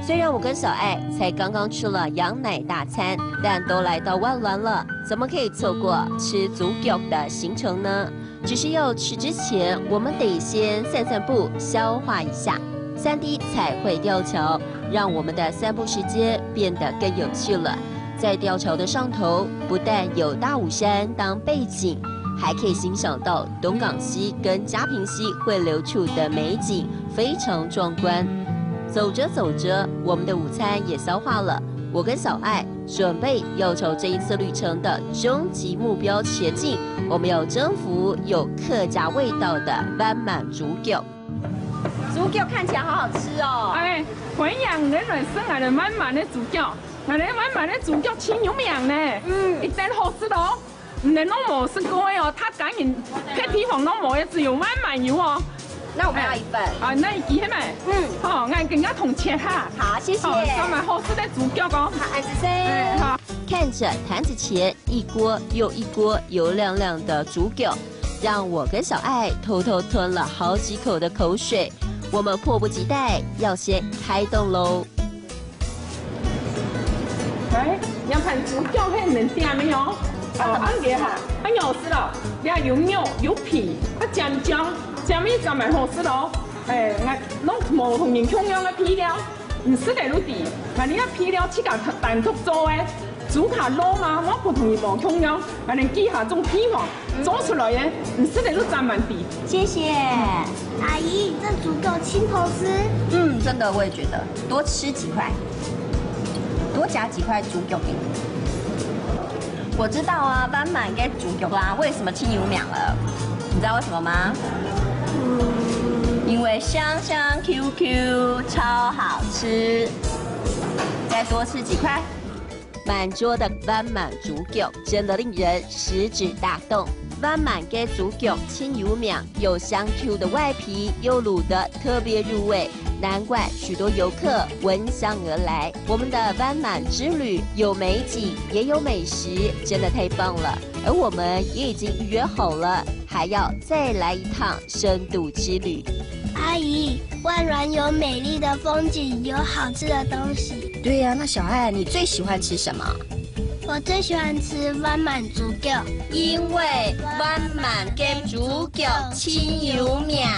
虽然我跟小爱才刚刚吃了羊奶大餐，但都来到万峦了，怎么可以错过吃足脚的行程呢？只是要吃之前，我们得先散散步，消化一下。3D 彩绘吊桥让我们的散步时间变得更有趣了。在吊桥的上头，不但有大武山当背景，还可以欣赏到东港溪跟嘉平溪汇流处的美景，非常壮观。走着走着，我们的午餐也消化了。我跟小爱准备要朝这一次旅程的终极目标前进。我们要征服有客家味道的湾满猪脚。猪脚看起来好好吃哦！哎，欢迎你来吃我哋湾满的猪脚。我哋湾满的猪脚真有名呢。一定好吃哦。唔係都冇食過哦，他竟然佢地方都冇，只有灣滿有哦。那我们要一份。啊，那你記起咪？好，我更加同切哈。好，谢谢。收埋好吃的豬腳講。好，安子森。好。看着坛子前一锅又一锅油亮亮的猪脚，让我跟小爱偷偷吞了好几口的口水。我们迫不及待要先开动喽！哎，两盘猪脚很能点没有？安给哈，很好吃了，呀有肉有皮，酱酱面就蛮好吃咯。哎，我冇同人同样的皮料，唔识得落地，但你个皮料自家单独做的。煮下卤嘛，我不同你冇同样，反正记下种配方做出来的，唔识得都沾满地。谢谢，阿姨，这猪脚清头吃。真的我也觉得，多吃几块，多夹几块猪脚给你。我知道啊，湾满该猪脚啦，为什么清油苗了？你知道为什么吗？因为香香 QQ， 超好吃。再多吃几块。满桌的湾满猪脚真的令人食指大动。湾满给猪脚清油苗，有香 Q 的外皮，又卤得特别入味，难怪许多游客闻香而来。我们的湾满之旅有美景，也有美食，真的太棒了。而我们也已经预约好了，还要再来一趟深度之旅。阿姨，万峦有美丽的风景，有好吃的东西。对呀，那小爱你最喜欢吃什么？我最喜欢吃湾满猪脚，因为湾满跟猪脚清油苗。